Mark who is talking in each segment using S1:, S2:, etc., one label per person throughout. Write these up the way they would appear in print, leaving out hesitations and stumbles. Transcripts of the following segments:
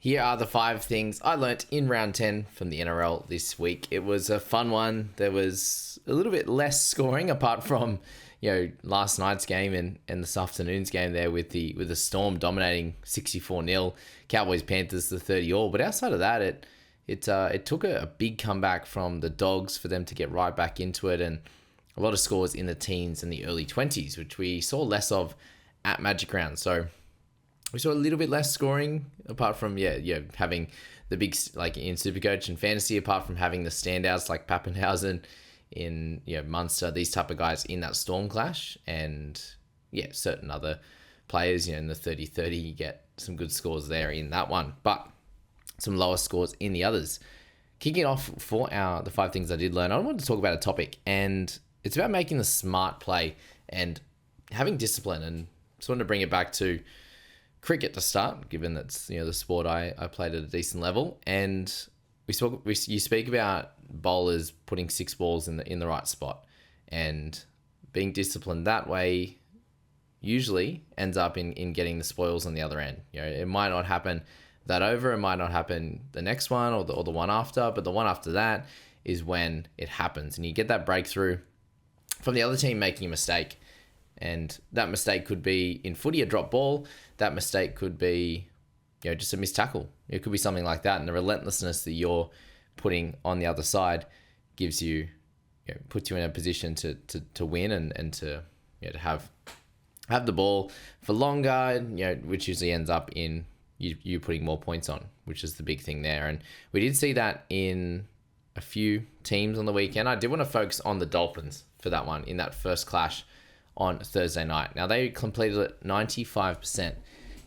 S1: Here are the 5 things I learnt in round 10 from the NRL this week. It was a fun one. There was a little bit less scoring apart from, last night's game and this afternoon's game there with the Storm dominating 64-0. Cowboys Panthers the 30-all. But outside of that, it took a big comeback from the Dogs for them to get right back into it, and a lot of scores in the teens and the early 20s, which we saw less of at Magic Round. So we saw a little bit less scoring apart from, having the big, like in Supercoach and Fantasy, apart from having the standouts like Pappenhausen in, Munster, these type of guys in that Storm clash. And, certain other players, in the 30-30, you get some good scores there in that one. But some lower scores in the others. Kicking off for the 5 things I did learn, I wanted to talk about a topic, and it's about making the smart play and having discipline. And just wanted to bring it back to cricket to start, given that's the sport I played at a decent level. And you speak about bowlers putting 6 balls in the right spot, and being disciplined that way usually ends up in getting the spoils on the other end. It might not happen that over, it might not happen the next one or the one after, but the one after that is when it happens, and you get that breakthrough from the other team making a mistake. And that mistake could be in footy, a drop ball. That mistake could be, just a missed tackle. It could be something like that. And the relentlessness that you're putting on the other side gives you, puts you in a position to win and to have the ball for longer, which usually ends up in you putting more points on, which is the big thing there. And we did see that in a few teams on the weekend. I did want to focus on the Dolphins for that one in that first clash on Thursday night. Now, they completed it 95%,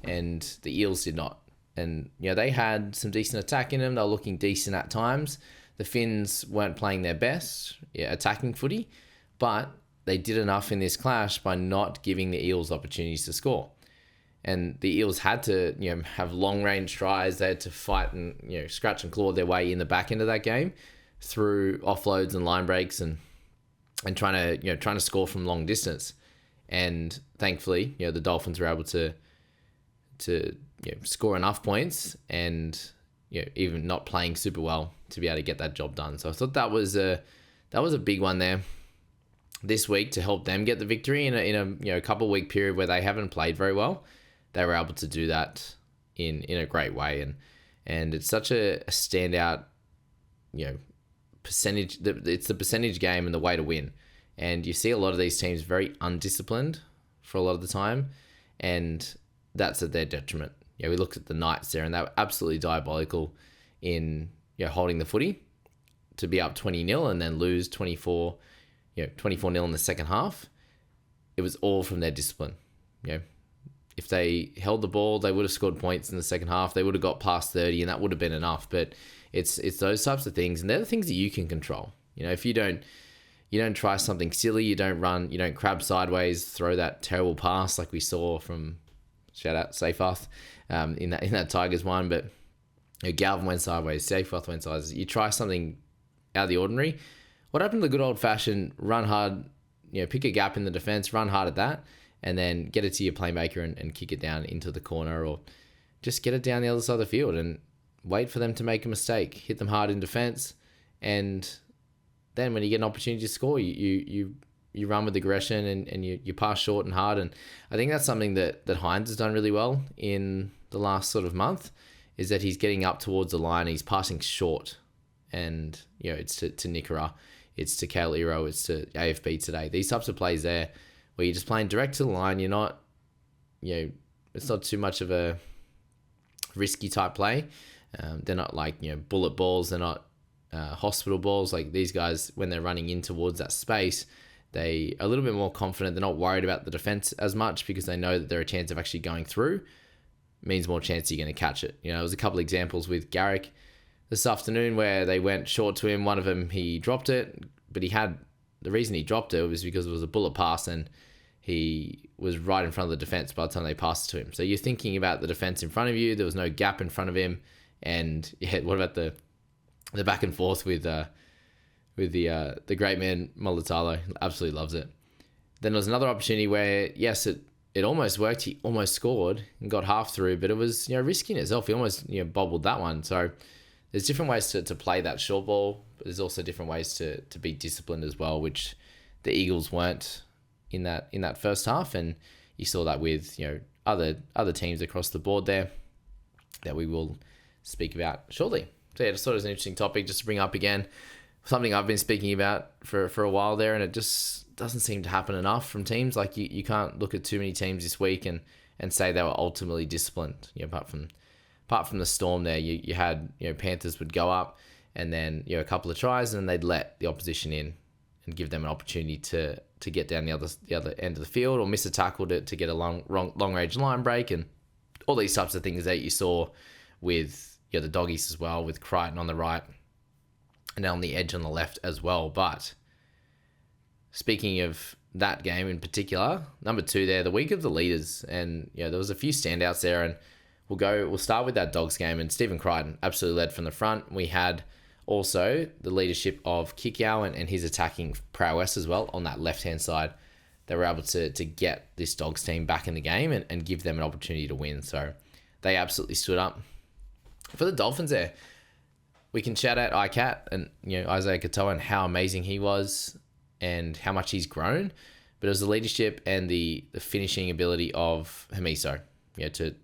S1: and the Eels did not. And, they had some decent attack in them. They were looking decent at times. The Finns weren't playing their best attacking footy, but they did enough in this clash by not giving the Eels opportunities to score. And the Eels had to, have long-range tries. They had to fight and, scratch and claw their way in the back end of that game through offloads and line breaks and trying to score from long distance. And thankfully, the Dolphins were able to score enough points and even not playing super well to be able to get that job done. So I thought that was a big one there this week to help them get the victory in a couple week period where they haven't played very well. They were able to do that in a great way, and it's such a standout percentage. It's the percentage game and the way to win. And you see a lot of these teams very undisciplined for a lot of the time, and that's at their detriment. We looked at the Knights there, and they were absolutely diabolical in holding the footy to be up 20-0 and then lose 24-0 in the second half. It was all from their discipline. If they held the ball, they would have scored points in the second half. They would have got past 30, and that would have been enough. But it's those types of things, and they're the things that you can control. If you don't try something silly, you don't run, you don't crab sideways, throw that terrible pass like we saw from, shout out Seyfarth, in that Tigers one. But Galvin went sideways, Seyfarth went sideways. You try something out of the ordinary. What happened to the good old fashioned run hard, pick a gap in the defense, run hard at that, and then get it to your playmaker and kick it down into the corner, or just get it down the other side of the field and wait for them to make a mistake, hit them hard in defense, and then when you get an opportunity to score, you run with aggression and you pass short and hard. And I think that's something that Hines has done really well in the last sort of month, is that he's getting up towards the line, he's passing short. And, it's to Nikora, it's to Kale Iro, it's to AFB today. These types of plays there where you're just playing direct to the line, you're not, it's not too much of a risky type play. They're not like, bullet balls, they're not hospital balls. Like these guys, when they're running in towards that space, they are a little bit more confident. They're not worried about the defense as much because they know that they're a chance of actually going through. Means more chance you're going to catch it. There was a couple examples with Garrick this afternoon where they went short to him. One of them, he dropped it, but the reason he dropped it was because it was a bullet pass and he was right in front of the defense by the time they passed it to him. So you're thinking about the defense in front of you. There was no gap in front of him. And what about the back and forth with the great man Mulatalo? Absolutely loves it. Then there was another opportunity where, yes, it it almost worked. He almost scored and got half through, but it was, risky in itself. He almost, bobbled that one. So there's different ways to play that short ball, but there's also different ways to be disciplined as well, which the Eagles weren't in that first half. And you saw that with, other teams across the board there that we will speak about shortly. So yeah, just thought it was an interesting topic just to bring up again. Something I've been speaking about for a while there, and it just doesn't seem to happen enough from teams. Like you can't look at too many teams this week and say they were ultimately disciplined. Apart from the Storm there, you had Panthers would go up and then a couple of tries and they'd let the opposition in and give them an opportunity to get down the other end of the field or miss a tackle to get a long range line break and all these types of things that you saw with the Doggies as well, with Crichton on the right and on the edge on the left as well. But speaking of that game in particular, number 2 there, the week of the leaders, and there was a few standouts there, and we'll start with that Dogs game, and Stephen Crichton absolutely led from the front. We had also the leadership of Kikau and his attacking prowess as well on that left-hand side. They were able to get this Dogs team back in the game and give them an opportunity to win. So they absolutely stood up. For the Dolphins there, we can shout out ICAT and Isaiah Katoa and how amazing he was and how much he's grown. But it was the leadership and the finishing ability of Hamiso, to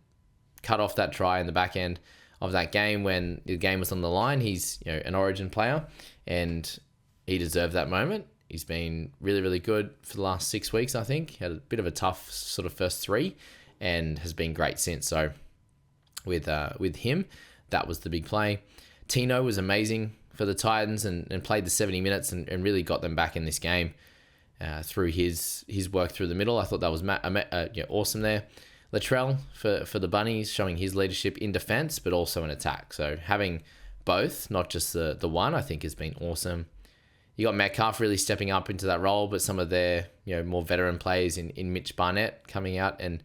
S1: cut off that try in the back end of that game when the game was on the line. He's an Origin player and he deserved that moment. He's been really, really good for the last 6 weeks, I think. Had a bit of a tough sort of first 3 and has been great since. So with him, that was the big play. Tino was amazing for the Titans and played the 70 minutes and really got them back in this game through his work through the middle. I thought that was awesome there. Latrell for the Bunnies, showing his leadership in defense, but also in attack. So having both, not just the one, I think has been awesome. You got Metcalf really stepping up into that role, but some of their more veteran players in Mitch Barnett coming out and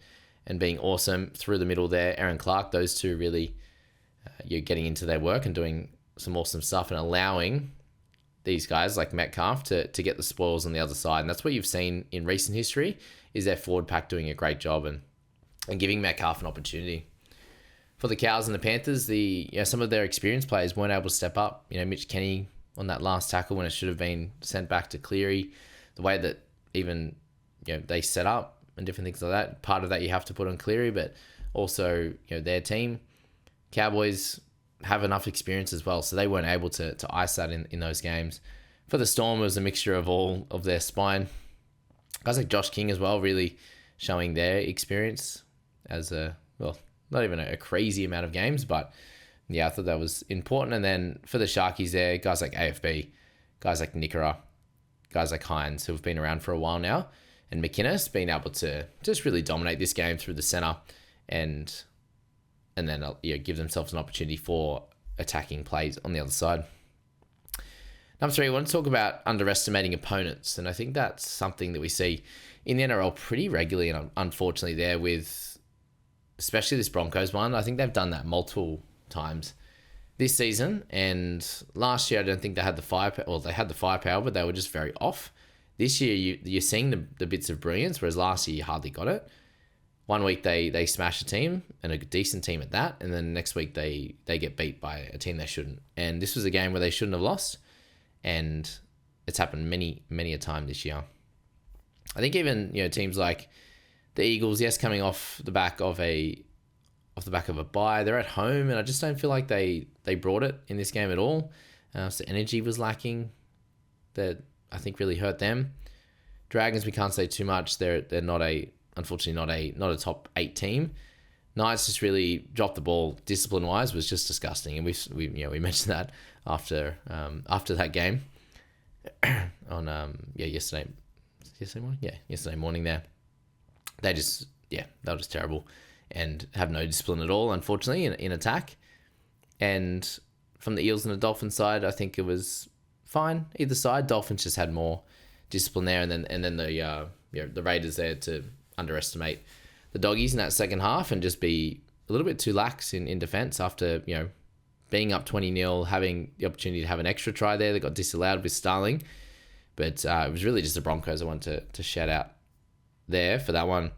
S1: being awesome through the middle there. Aaron Clark, those two really getting into their work and doing some awesome stuff and allowing these guys like Metcalf to get the spoils on the other side. And that's what you've seen in recent history, is their forward pack doing a great job and giving Metcalf an opportunity. For the Cows and the Panthers, some of their experienced players weren't able to step up. Mitch Kenny on that last tackle when it should have been sent back to Cleary. The way that even they set up and different things like that. Part of that you have to put on Cleary, but also their team. Cowboys have enough experience as well, so they weren't able to ice that in those games. For the Storm, it was a mixture of all of their spine. Guys like Josh King as well, really showing their experience as not even a crazy amount of games, but yeah, I thought that was important. And then for the Sharkies there, guys like AFB, guys like Nickera, guys like Hines, who have been around for a while now, and McInnes being able to just really dominate this game through the center and then give themselves an opportunity for attacking plays on the other side. Number 3, I want to talk about underestimating opponents, and I think that's something that we see in the NRL pretty regularly, and unfortunately there with especially this Broncos one. I think they've done that multiple times this season, and last year I don't think they had the firepower. Well, they had the firepower, but they were just very off. This year you're seeing the bits of brilliance, whereas last year you hardly got it. One week they smash a team, and a decent team at that, and then next week they get beat by a team they shouldn't. And this was a game where they shouldn't have lost, and it's happened many, many a time this year. I think even teams like the Eagles, yes, coming off the back of a bye, they're at home, and I just don't feel like they brought it in this game at all. So energy was lacking, that I think really hurt them. Dragons, we can't say too much. They're unfortunately not a top 8 team. Knights just really dropped the ball discipline wise, was just disgusting, and we mentioned that after that game on yesterday morning there. They were just terrible and have no discipline at all, unfortunately, in attack. And from the Eels and the Dolphins side, I think it was fine either side. Dolphins just had more discipline there, and then the Raiders there to underestimate the Doggies in that second half and just be a little bit too lax in defense after being up 20-0, having the opportunity to have an extra try there that got disallowed with Starling. But it was really just the Broncos I wanted to shout out there for that one.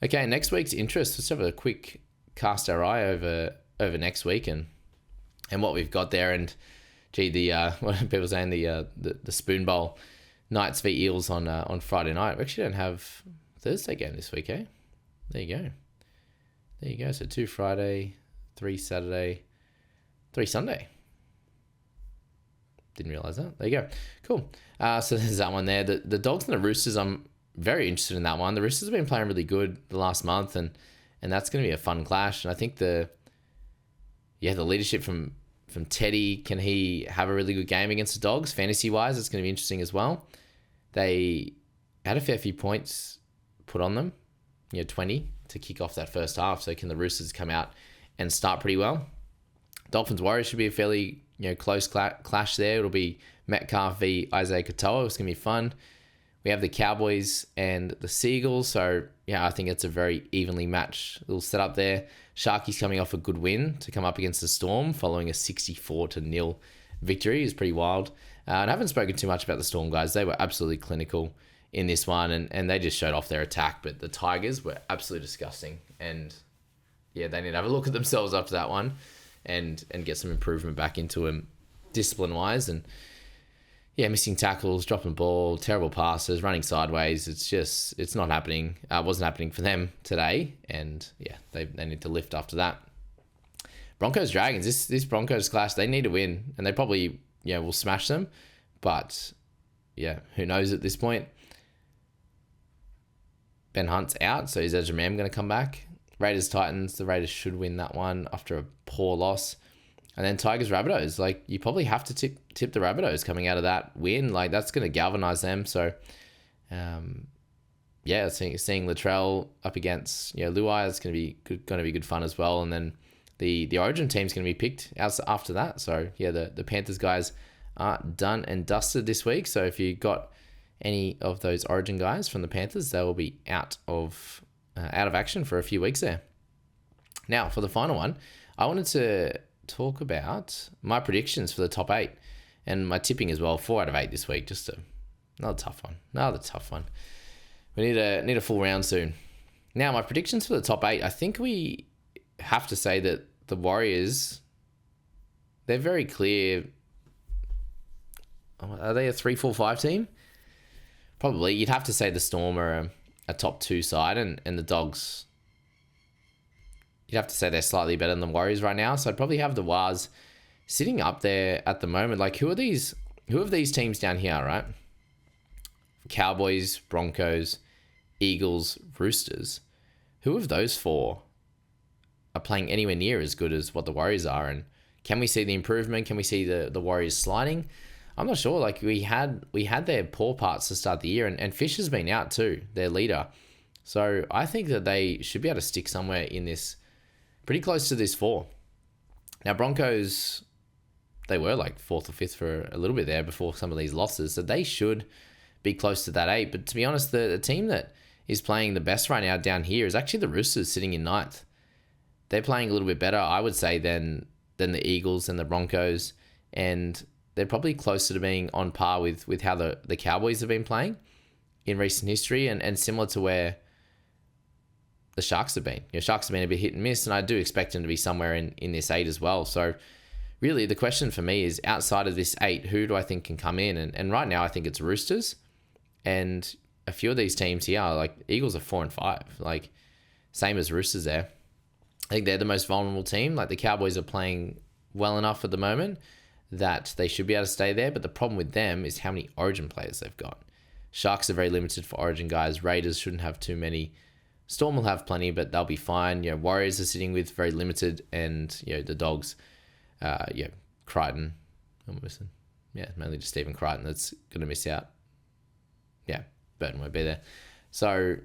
S1: Okay, next week's interest. Let's have a quick cast our eye over next week and what we've got there. And gee, what are people saying, the Spoon Bowl, Knights v Eels on Friday night. We actually don't have Thursday game this week, eh? There you go. So 2 Friday, 3 Saturday, 3 Sunday. Didn't realize that. There you go. Cool. So there's that one there. The Dogs and the Roosters, I'm very interested in that one. The Roosters have been playing really good the last month, and that's going to be a fun clash. And I think the leadership from Teddy, can he have a really good game against the Dogs? Fantasy-wise, it's going to be interesting as well. They had a fair few points put on them, 20 to kick off that first half. So can the Roosters come out and start pretty well? Dolphins-Warriors should be a fairly close clash there. It'll be Metcalf v Isaiah Katoa. It's going to be fun. We have the Cowboys and the Seagulls. So, I think it's a very evenly matched little setup there. Sharkies coming off a good win to come up against the Storm following a 64-0 victory is pretty wild. And I haven't spoken too much about the Storm, guys. They were absolutely clinical in this one, and they just showed off their attack. But the Tigers were absolutely disgusting. And, they need to have a look at themselves after that one and get some improvement back into them discipline-wise. And, missing tackles, dropping ball, terrible passes, running sideways. It's not happening. It wasn't happening for them today. And, they need to lift after that. Broncos Dragons, this Broncos clash, they need to win. And they probably, will smash them. But, who knows at this point. Ben Hunt's out, so is Ezra Mam going to come back? Raiders Titans, the Raiders should win that one after a poor loss. And then Tigers Rabbitohs, you probably have to tip the Rabbitohs coming out of that win. That's going to galvanise them. So, seeing Latrell up against Luai is going to be good fun as well. And then the Origin team's going to be picked after that. So the Panthers guys are done and dusted this week. So if you got any of those Origin guys from the Panthers, they will be out of action for a few weeks there. Now for the final one, I wanted to talk about my predictions for the top 8 and my tipping as well. 4 out of 8 this week. Just another tough one. We need a full round soon. Now my predictions for the top 8. I think we have to say that the Warriors, they're very clear. Are they a 3-4-5 team? Probably. You'd have to say the Storm are a top 2 side, and the Dogs, you'd have to say they're slightly better than the Warriors right now. So I'd probably have the Wars sitting up there at the moment. Who are these teams down here, right? Cowboys, Broncos, Eagles, Roosters. Who of those 4 are playing anywhere near as good as what the Warriors are? And can we see the improvement? Can we see the Warriors sliding? I'm not sure. We had their poor parts to start the year, and Fish has been out too, their leader. So I think that they should be able to stick somewhere in this, pretty close to this 4. Now Broncos, they were 4th or 5th for a little bit there before some of these losses, so they should be close to that 8. But to be honest, the team that is playing the best right now down here is actually the Roosters sitting in 9th. They're playing a little bit better, I would say, than the Eagles and the Broncos, and they're probably closer to being on par with how the Cowboys have been playing in recent history, and similar to where the Sharks have been. Sharks have been a bit hit and miss, and I do expect them to be somewhere in this 8 as well. So really the question for me is, outside of this 8, who do I think can come in? And right now I think it's Roosters, and a few of these teams here, Eagles are 4 and 5, same as Roosters there. I think they're the most vulnerable team. The Cowboys are playing well enough at the moment that they should be able to stay there. But the problem with them is how many Origin players they've got. Sharks are very limited for Origin guys. Raiders shouldn't have too many. Storm will have plenty, but they'll be fine. Warriors are sitting with very limited, and the Dogs, Crichton. I'm missing. Mainly just Stephen Crichton that's going to miss out. Burton won't be there. So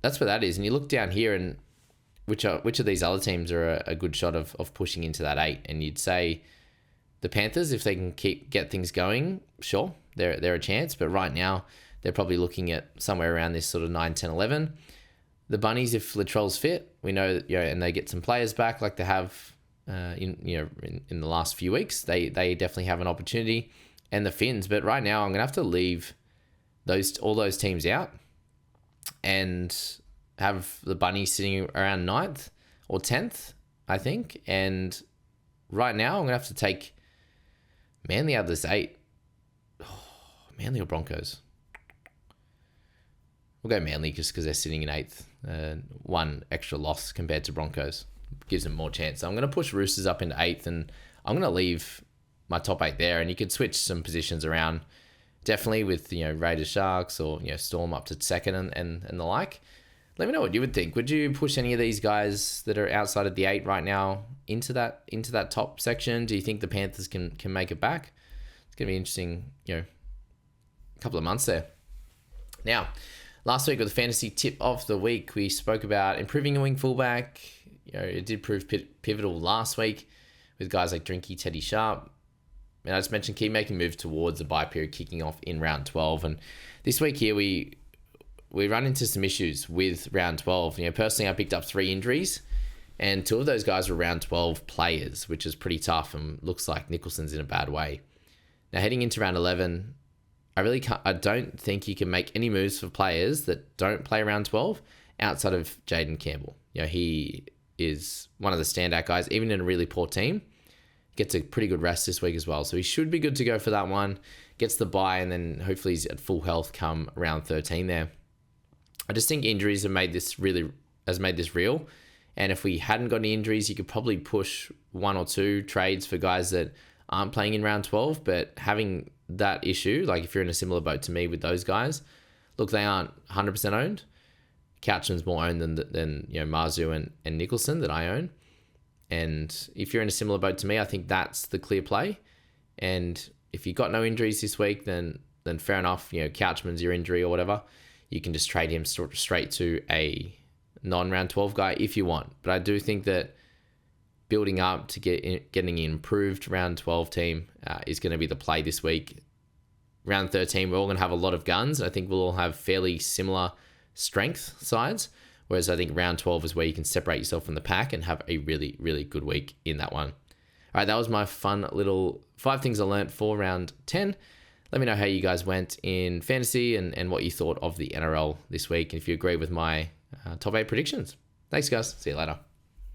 S1: that's what that is. And you look down here, and which of these other teams are a good shot of pushing into that 8? And you'd say the Panthers, if they can get things going, sure, they're a chance. But right now, they're probably looking at somewhere around this sort of 9, 10, 11. The Bunnies, if Latrell's fit, we know that, and they get some players back like they have in the last few weeks, they definitely have an opportunity. And the Finns, but right now I'm gonna have to leave all those teams out and have the Bunnies sitting around 9th or 10th, I think. And right now, I'm going to have to take Manly out of this 8. Oh, Manly or Broncos? We'll go Manly just because they're sitting in 8th. One extra loss compared to Broncos gives them more chance. So I'm going to push Roosters up into 8th, and I'm going to leave my top 8 there. And you could switch some positions around, definitely with Raiders, Sharks, or Storm up to 2nd and the like. Let me know what you would think. Would you push any of these guys that are outside of the 8 right now into that top section? Do you think the Panthers can make it back? It's going to be interesting, couple of months there. Now, last week with the fantasy tip of the week, we spoke about improving a wing fullback. It did prove pivotal last week with guys like Drinky, Teddy Sharp. And I just mentioned keep making moves towards the bye period kicking off in round 12. And this week here, we run into some issues with round 12. Personally, I picked up 3 injuries, and 2 of those guys were round 12 players, which is pretty tough, and looks like Nicholson's in a bad way. Now, heading into round 11, I don't think you can make any moves for players that don't play round 12 outside of Jaden Campbell. He is one of the standout guys, even in a really poor team. Gets a pretty good rest this week as well. So he should be good to go for that one. Gets the bye, and then hopefully he's at full health come round 13 there. I just think injuries have made this real. And if we hadn't got any injuries, you could probably push 1 or 2 trades for guys that aren't playing in round 12. But having that issue, like if you're in a similar boat to me with those guys, look, they aren't 100% owned. Couchman's more owned than Marzu and Nicholson that I own. And if you're in a similar boat to me, I think that's the clear play. And if you got no injuries this week, then fair enough. Couchman's your injury or whatever. You can just trade him straight to a non-round 12 guy if you want. But I do think that building up to getting an improved round 12 team is going to be the play this week. Round 13, we're all going to have a lot of guns. I think we'll all have fairly similar strength sides. Whereas I think round 12 is where you can separate yourself from the pack and have a really, really good week in that one. All right, that was my fun little 5 things I learned for round 10. Let me know how you guys went in fantasy and what you thought of the NRL this week, and if you agree with my top 8 predictions. Thanks, guys. See you later.